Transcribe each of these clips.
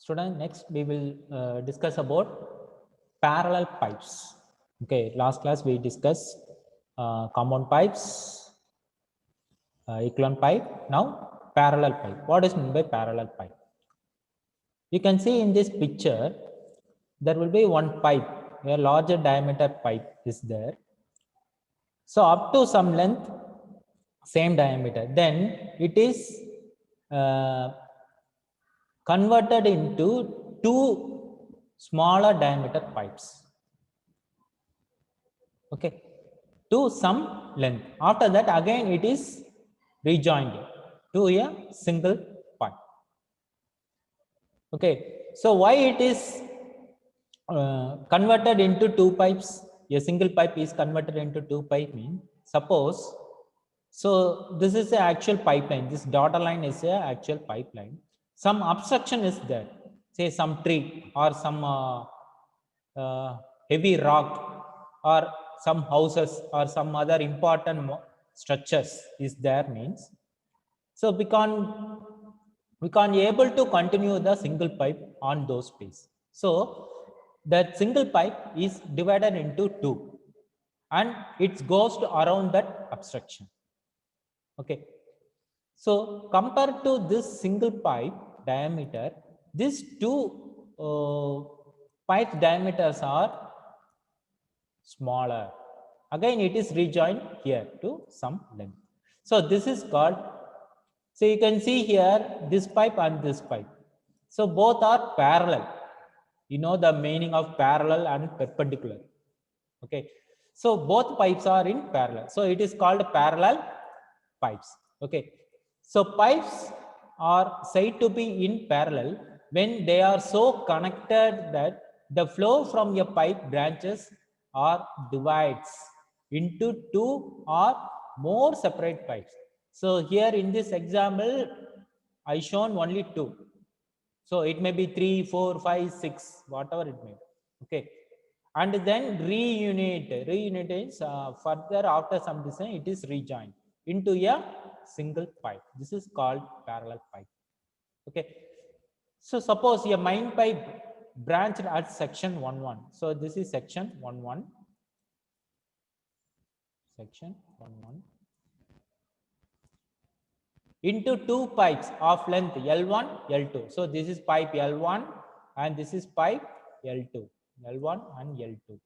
Student, next we will discuss about parallel pipes. Okay, last class we discussed compound pipes, equivalent pipe. Now parallel pipe. What is meant by parallel pipe? You can see in this picture there will be one pipe, a larger diameter pipe is there. So up to some length, same diameter, then it is converted into two smaller diameter pipes, okay, to some length. After that, again it is rejoined to a single pipe. Okay, so why it is converted into two pipes? A single pipe is converted into two pipe means, suppose, so this is the actual pipeline, this dotted line is a actual pipeline, some obstruction is there, say some tree or some heavy rock or some houses or some other important structures is there means, so we can't able to continue the single pipe on those space. So that single pipe is divided into two and it goes to around that obstruction. Okay, so compared to this single pipe diameter, these two pipe diameters are smaller. Again it is rejoined here to some length. So this is called, so you can see here this pipe and this pipe, so both are parallel. You know the meaning of parallel and perpendicular. Okay, so both pipes are in parallel, so it is called parallel pipes. Okay, so pipes are said to be in parallel when they are so connected that the flow from a pipe branches or divides into two or more separate pipes. So here in this example I shown only two, so it may be 3, 4, 5, 6, whatever it may be. Okay, and then reunit is further after some distance it is rejoined into a single pipe. This is called parallel pipe. Okay, so suppose a main pipe branched at section 11. So this is section 11, section 11, into two pipes of length L1, L2. So this is pipe L1 and this is pipe L2, L1 and L2.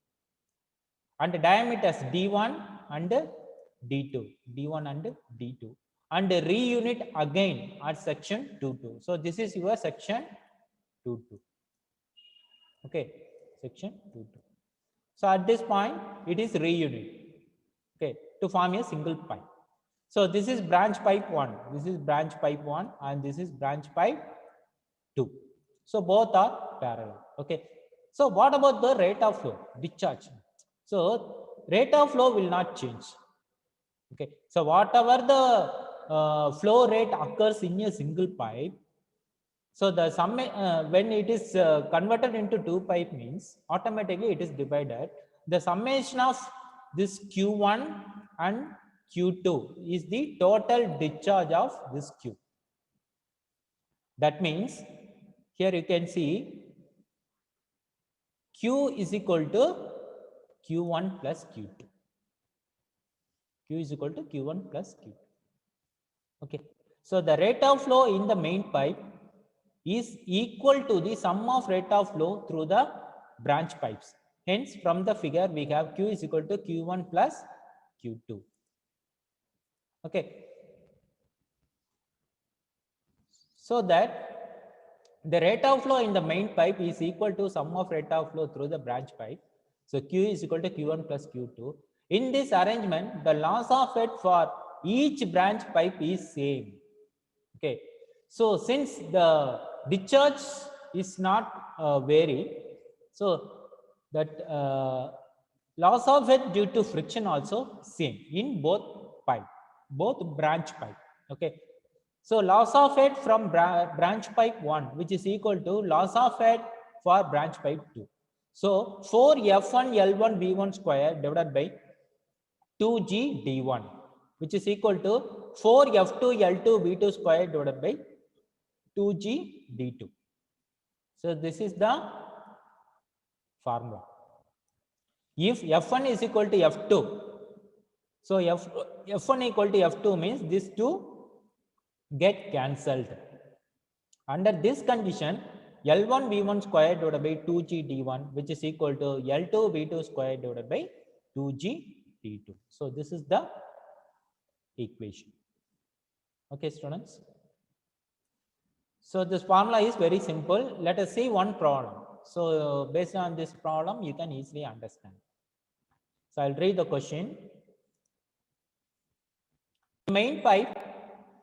And the diameters D1 and D2, D1 and D2. And reunit again at section 22. So this is your section 22. Okay, section 22. So at this point, it is reunit, okay, to form a single pipe. So this is branch pipe 1, this is branch pipe 1 and this is branch pipe 2. So both are parallel. Okay, so what about the rate of flow, discharge? So rate of flow will not change. Okay, so whatever the flow rate occurs in a single pipe, so the sum when it is converted into two pipe means automatically it is divided. The summation of this Q1 and Q2 is the total discharge of this Q. That means here you can see Q is equal to Q1 plus Q2. Q is equal to Q1 plus Q2. Okay, so the rate of flow in the main pipe is equal to the sum of rate of flow through the branch pipes. Hence, from the figure we have Q is equal to Q1 plus Q2. Okay, so that the rate of flow in the main pipe is equal to sum of rate of flow through the branch pipe. So Q is equal to Q1 plus Q2. In this arrangement, the loss of it for each branch pipe is same. Okay, so since the discharge is not vary, so that loss of it due to friction also same in both pipe, both branch pipe. Okay, so loss of it from branch pipe 1, which is equal to loss of it for branch pipe 2. So 4F1 L1 V1 square divided by 2G D1, which is equal to 4F2 L2 V2 square divided by 2G D2. So this is the formula. If F1 is equal to F2, so F1 equal to F2 means these two get cancelled. Under this condition, L1 V1 square divided by 2G D1, which is equal to L2 V2 square divided by 2G D2. So this is the equation. Okay, students. So this formula is very simple. Let us see one problem. So based on this problem, you can easily understand. So I'll read the question. The main pipe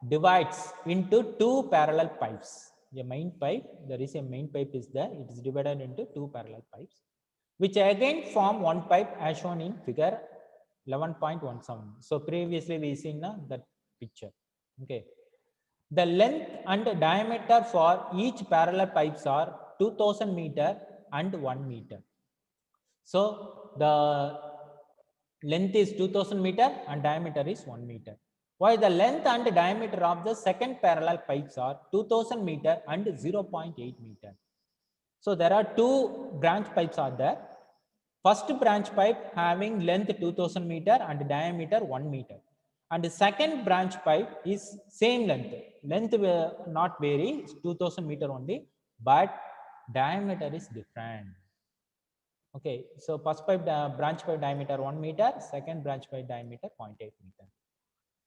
divides into two parallel pipes. A main pipe, there is a main pipe is there. It is divided into two parallel pipes, which again form one pipe as shown in figure 11.17. So previously we seen that picture. Okay. The length and diameter for each parallel pipes are 2000 meter and 1 meter. So the length is 2000 meter and diameter is 1 meter. While the length and diameter of the second parallel pipes are 2000 meter and 0.8 meter. So there are two branch pipes are there. First branch pipe having length 2000 meter and diameter 1 meter. And the second branch pipe is same length. Length will not vary, 2000 meter only, but diameter is different. Okay, so first pipe branch pipe diameter 1 meter, second branch pipe diameter 0.8 meter.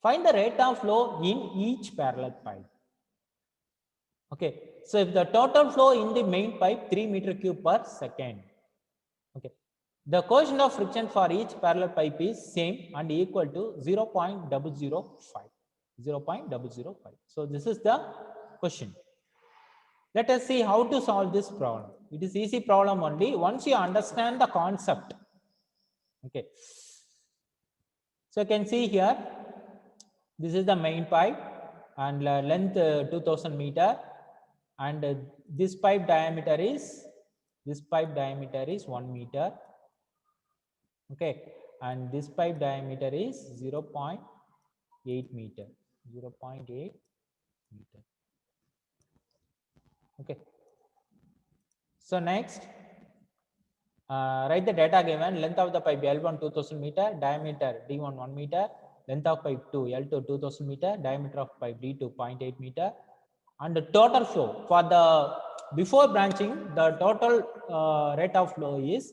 Find the rate of flow in each parallel pipe. Okay, so if the total flow in the main pipe 3 meter cube per second. Okay, the coefficient of friction for each parallel pipe is same and equal to 0.005. 0.005. So this is the question. Let us see how to solve this problem. It is easy problem only once you understand the concept. Okay. So you can see here, this is the main pipe and length 2000 meter, and this pipe diameter is 1 meter. Okay, and this pipe diameter is 0.8 meter. 0.8 meter. Okay. So next, write the data given. Length of the pipe L1 2000 meter, diameter D1 1 meter, length of pipe 2 L2 2000 meter, diameter of pipe D2 0.8 meter, and the total flow for the before branching, the total rate of flow is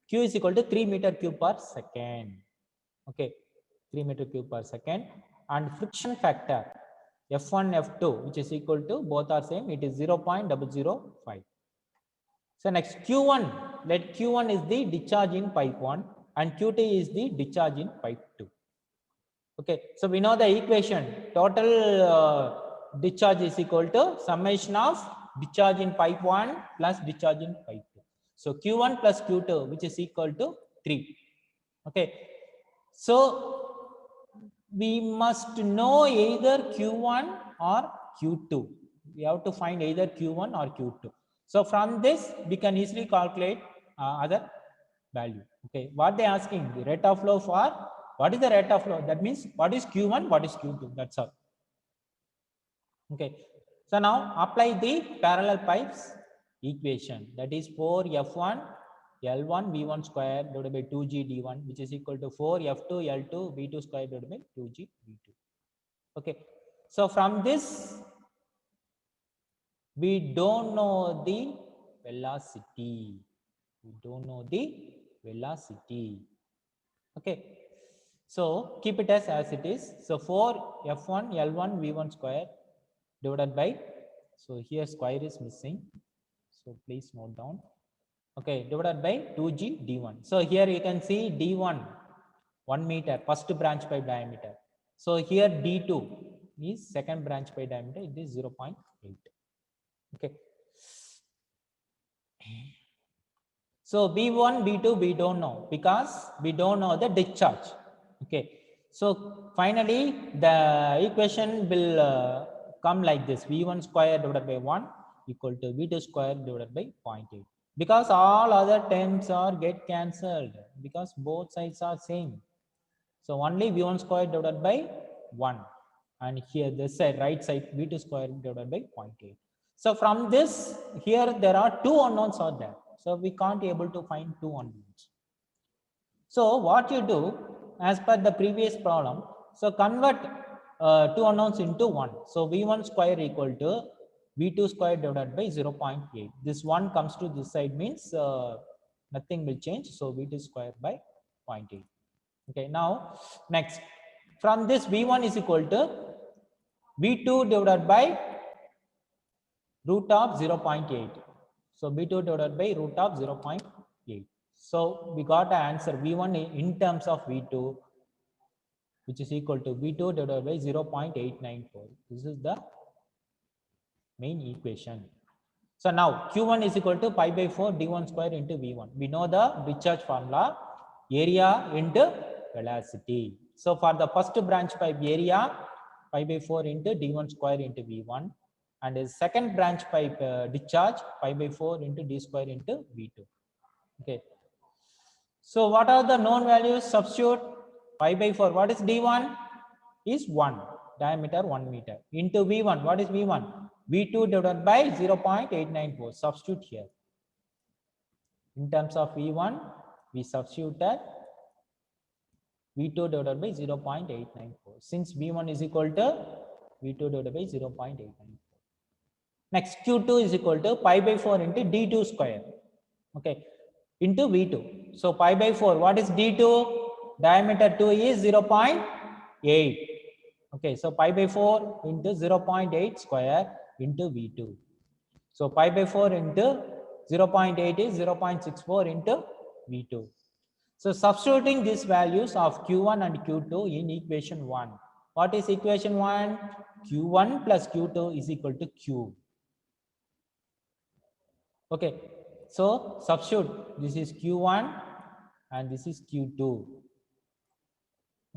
Q is equal to 3 meter cube per second. Okay, 3 meter cube per second, and friction factor F1 F2, which is equal to, both are same, it is 0.005. So next Q1, let Q1 is the discharge in pipe 1 and Q2 is the discharge in pipe 2. Okay, so we know the equation, total discharge is equal to summation of discharge in pipe 1 plus discharge in pipe 2. So Q1 plus Q2, which is equal to 3. Okay, so we must know either Q1 or Q2. We have to find either Q1 or Q2. So from this, we can easily calculate other value. Okay, what they asking, the rate of flow for, what is the rate of flow? That means what is Q1, what is Q2, that's all. Okay, so now apply the parallel pipes equation, that is 4F1 L1 V1 square divided by 2G D1, which is equal to 4F2 L2 V2 square divided by 2G V2. Okay, so from this, we don't know the velocity. We don't know the velocity. Okay, so keep it as it is. So 4F1 L1 V1 square divided by, so here square is missing, so please note down. Okay, divided by 2G D1. So here you can see D1 1 meter, first branch pipe diameter. So here D2 is second branch pipe diameter, it is 0.8. Okay. So B1, B2, we don't know because we don't know the discharge. Okay. So finally, the equation will come like this: V1 square divided by 1 equal to V2 square divided by 0.8. Because all other terms are get cancelled because both sides are same. So only V1 square divided by 1, and here this side right side V2 square divided by 0.8. So from this, here there are two unknowns are there. So we can't able to find two unknowns. So what you do as per the previous problem, so convert two unknowns into one. So V1 square equal to V2 square divided by 0.8. This one comes to this side means nothing will change. So V2 square by 0.8. Okay, now next from this V1 is equal to V2 divided by root of 0.8. So V2 divided by root of 0.8. So we got an answer V1 in terms of V2, which is equal to V2 divided by 0.894. This is the main equation. So now Q1 is equal to pi by 4 d1 square into V1. We know the discharge formula, area into velocity. So for the first branch pipe area, pi by 4 into d1 square into V1. And the second branch pipe discharge, pi by 4 into d square into V2. Okay. So what are the known values? Substitute pi by 4. What is d1? Is 1, diameter 1 meter. Into V1. What is V1? V2 divided by 0.894. Substitute here. In terms of V1, we substituted V2 divided by 0.894. Since V1 is equal to V2 divided by 0.894. Next, Q2 is equal to pi by 4 into D2 square. Okay. Into V2. So pi by 4. What is D2? Diameter 2 is 0.8. Okay. So pi by 4 into 0.8 square into V2. So pi by 4 into 0.8 is 0.64 into V2. So substituting these values of Q1 and Q2 in equation 1. What is equation 1? Q1 plus Q2 is equal to Q. Okay. So substitute. This is Q1 and this is Q2.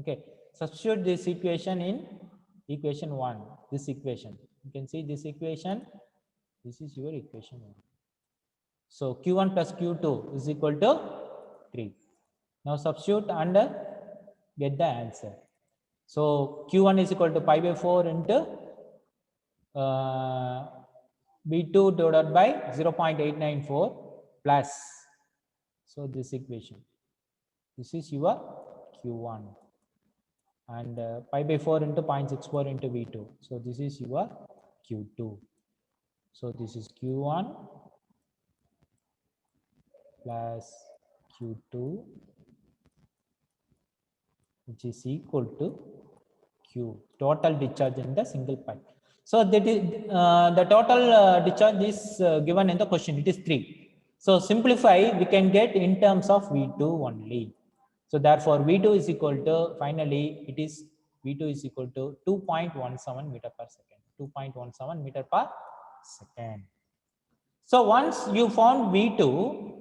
Okay. Substitute this equation in equation 1. This equation. You can see this equation. This is your equation 1. So Q1 plus Q2 is equal to 3. Now substitute and get the answer. So Q1 is equal to pi by 4 into V2 divided by 0.894 plus. So this equation. This is your Q1. And pi by 4 into 0.64 into V2. So this is your Q2. So this is Q1 plus Q2, which is equal to Q, total discharge in the single pipe. So that is the total discharge is given in the question. It is 3. So simplify, we can get in terms of V2 only. So therefore V2 is equal to, finally it is V2 is equal to 2.17 meter per second. 2.17 meter per second. So once you found V2,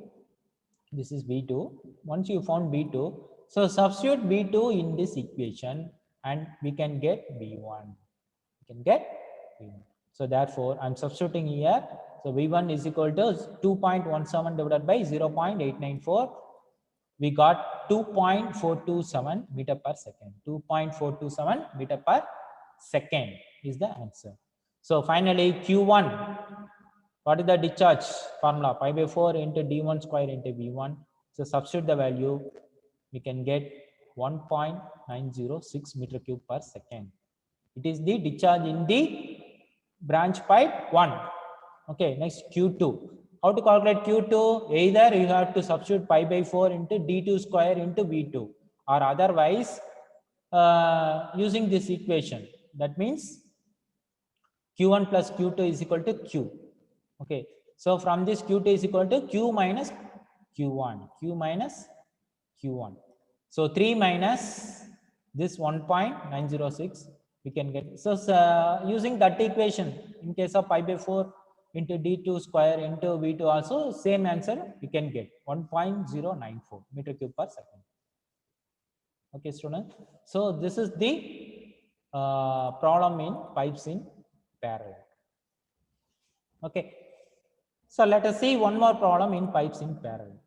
this is V2. Once you found V2, so substitute V2 in this equation and we can get V1. We can get V1. So therefore, I'm substituting here. So V1 is equal to 2.17 divided by 0.894. We got 2.427 meter per second. 2.427 meter per second is the answer. So finally, Q1. What is the discharge formula? Pi by 4 into d1 square into V1. So substitute the value, we can get 1.906 meter cube per second. It is the discharge in the branch pipe 1. Okay, next Q2. How to calculate Q2? Either you have to substitute pi by 4 into d2 square into V2, or otherwise using this equation. That means Q1 plus Q2 is equal to Q. Okay, so from this Q2 is equal to Q minus Q1, Q minus Q1. So 3 minus this 1.906, we can get. So using that equation, in case of pi by 4 into d2 square into V2 also, same answer we can get 1.094 meter cube per second. Okay, students. So this is the problem in pipes in parallel. Okay. So let us see one more problem in pipes in parallel.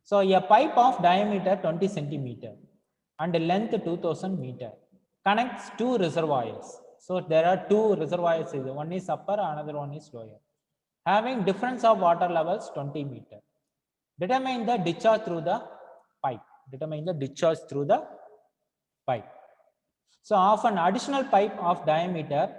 So a pipe of diameter 20 centimeter and length 2000 meter connects two reservoirs So there are two reservoirs. One is upper, another one is lower. Having difference of water levels 20 meter. Determine the discharge through the pipe. Determine the discharge through the pipe. So of an additional pipe of diameter.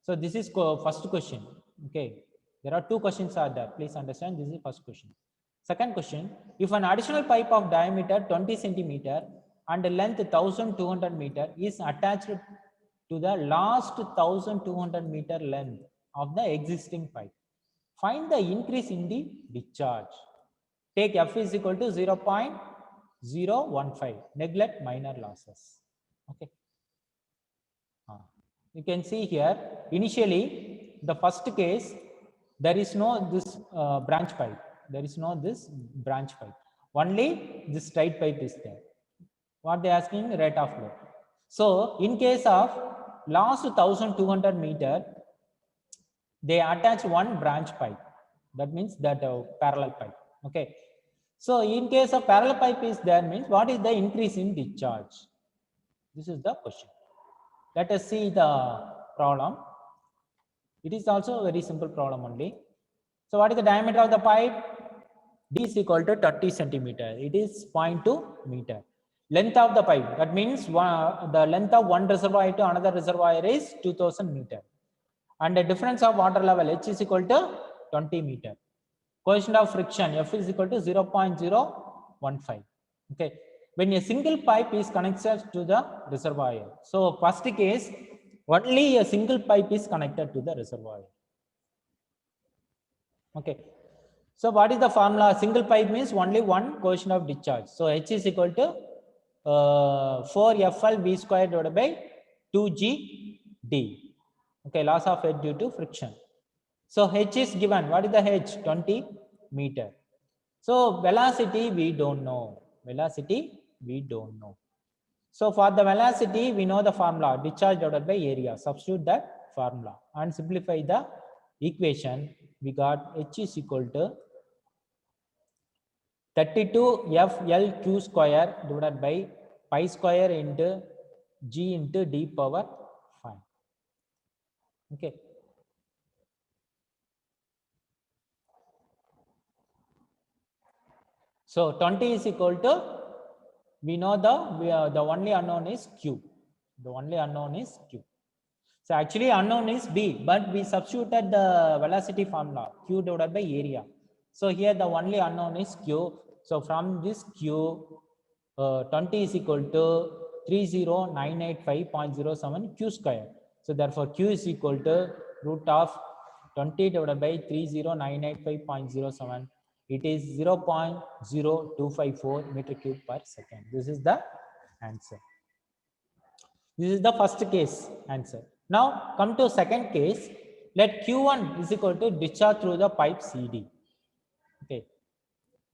So this is first question. Okay. There are two questions are there. Please understand. This is first question. Second question. If an additional pipe of diameter 20 centimeter and length 1200 meter is attached to the last 1200 meter length of the existing pipe, find the increase in the discharge. Take F is equal to 0.015. Neglect minor losses. Okay. You can see here, initially, the first case, there is no this branch pipe. There is no this branch pipe. Only this straight pipe is there. What they are asking, rate of flow. So, in case of last 1200 meter, they attach one branch pipe. That means that parallel pipe. Okay. So, in case of parallel pipe is there, means what is the increase in discharge? This is the question. Let us see the problem. It is also a very simple problem only. So what is the diameter of the pipe? D is equal to 30 centimeter. It is 0.2 meter. Length of the pipe, that means the length of one reservoir to another reservoir is 2000 meter. And the difference of water level, H is equal to 20 meter. Coefficient of friction, F is equal to 0.015. Okay. When a single pipe is connected to the reservoir. So first case, only a single pipe is connected to the reservoir. Okay. So what is the formula? Single pipe means only one coefficient of discharge. So H is equal to 4FL V square divided by 2GD. Okay, loss of head due to friction. So H is given. What is the H? 20 meter. So velocity we don't know. Velocity we don't know. So for the velocity we know the formula, discharge divided by area. Substitute that formula and simplify the equation. We got H is equal to 32FLQ square divided by pi square into G into D power 5. Okay. So 20 is equal to, we know the only unknown is Q. The only unknown is Q. So actually unknown is B, but we substituted the velocity formula, Q divided by area. So here the only unknown is Q. So from this Q, 20 is equal to 30985.07 Q square. So therefore Q is equal to root of 20 divided by 30985.07. It is 0.0254 meter cube per second. This is the answer. This is the first case answer. Now come to second case. Let Q1 is equal to discharge through the pipe CD. Okay,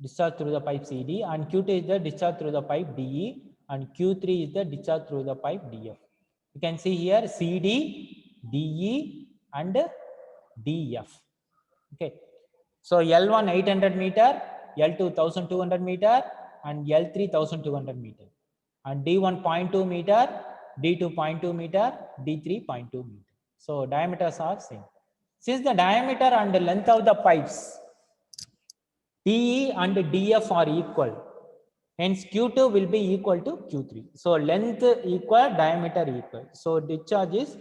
discharge through the pipe CD, and Q2 is the discharge through the pipe DE, and Q3 is the discharge through the pipe DF. You can see here CD, DE, and DF. Okay, so L1 800 meter, L2 1200 meter, and L3 1200 meter, and D1 0.2 meter, D2 0.2 meter, D3 0.2 meter. So diameters are same. Since the diameter and the length of the pipes DE and DF are equal, hence Q2 will be equal to Q3. So length equal, diameter equal. So discharge is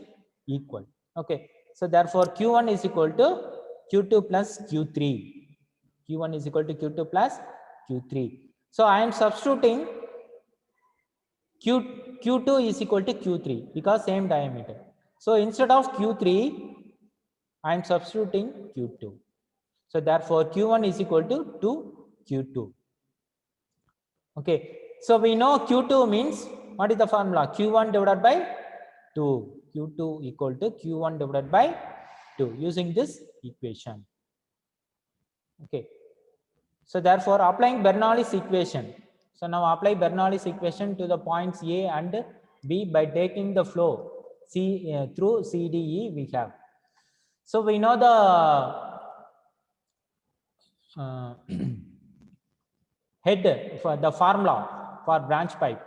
equal. Okay. So therefore Q1 is equal to Q2 plus Q3. Q1 is equal to Q2 plus Q3. So I am substituting Q2 is equal to Q3 because same diameter. So instead of Q3, I am substituting Q2. So therefore Q1 is equal to Q2. Okay. So we know Q2 means, what is the formula? Q1 divided by 2. Q2 equal to Q1 divided by 2 using this equation. Okay. So therefore applying Bernoulli's equation. So now apply Bernoulli's equation to the points A and B by taking the flow through CDE we have. So we know the head for the formula for branch pipe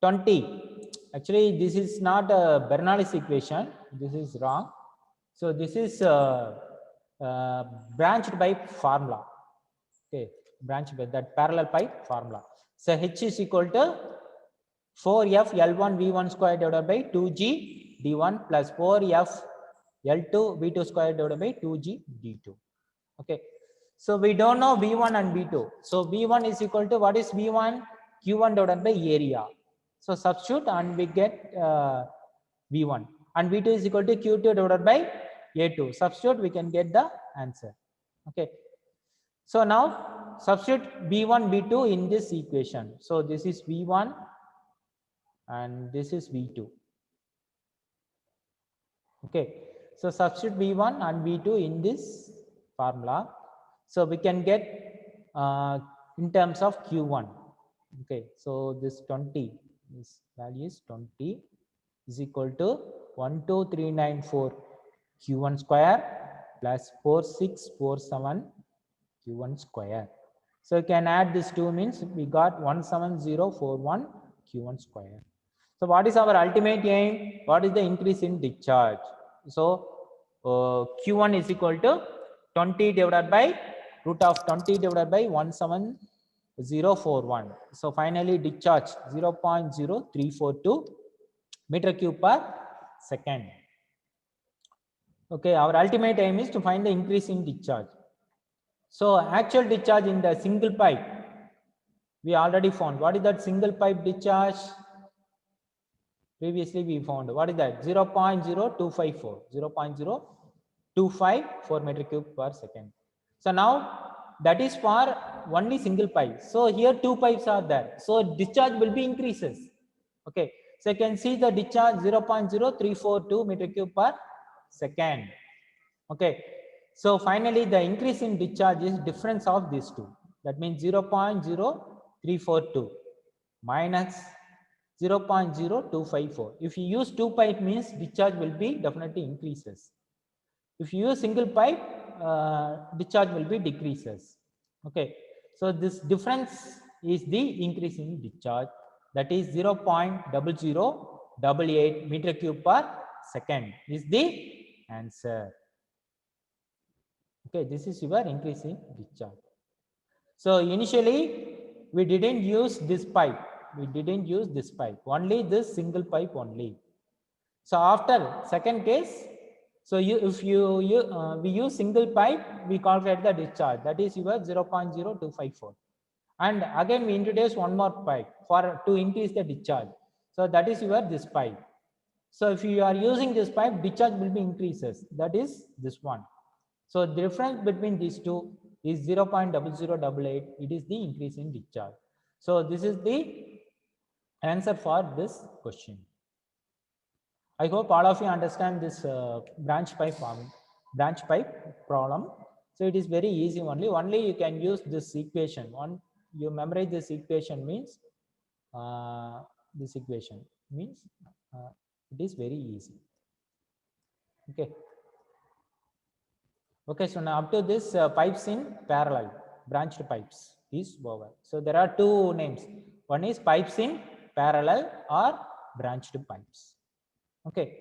20 Actually, this is not a Bernoulli's equation. This is wrong. So this is branched pipe formula. Okay, branched by that parallel pipe formula. So H is equal to 4F L1 V1 square divided by 2G D1 plus 4F L2 V2 square divided by 2G D2. Okay, so we don't know V1 and V2. So V1 is equal to, what is V1? Q1 divided by area. So substitute and we get V1, and V2 is equal to Q2 divided by A2. Substitute, we can get the answer. Okay, so now substitute V1 V2 in this equation. So this is V1 and this is V2. Okay, so substitute V1 and V2 in this formula. So we can get in terms of Q1. Okay, so this 20, this value is 20 is equal to 12394 Q1 square plus 4647 Q1 square. So you can add these two, means we got 17041 Q1 square. So what is our ultimate aim? What is the increase in discharge? So Q1 is equal to 20 divided by root of 20 divided by 17041. So finally discharge 0.0342 meter cube per second. Okay, our ultimate aim is to find the increase in discharge. So actual discharge in the single pipe, we already found. What is that single pipe discharge? Previously we found, what is that? 0.0254, 0.0254 meter cube per second. So now that is for only single pipe. So here two pipes are there. So discharge will be increases. Okay, so you can see the discharge 0.0342 meter cube per second. Okay, so finally the increase in discharge is difference of these two. That means 0.0342 minus 0.0254. If you use two pipe, means discharge will be definitely increases. If you use single pipe, discharge will be decreases. Okay, so this difference is the increase in discharge, that is 0.0088 meter cube per second is the answer. Okay, this is your increase in discharge. So initially we didn't use this pipe. We didn't use this pipe, only this single pipe only. So after second case, so we use single pipe, we calculate the discharge, that is your 0.0254. And again we introduce one more pipe to increase the discharge. So that is your this pipe. So if you are using this pipe, discharge will be increases, that is this one. So the difference between these two is 0.0088. It is the increase in discharge. So this is the answer for this question. I hope all of you understand this branch pipe problem. So it is very easy only. Only you can use this equation. You memorize this equation means it is very easy. Okay. Okay, so now up to this pipes in parallel, branched pipes is over. So there are two names. One is pipes in parallel or branched pipes. Okay.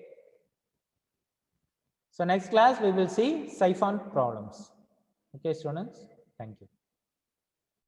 So next class we will see siphon problems. Okay, students. Thank you.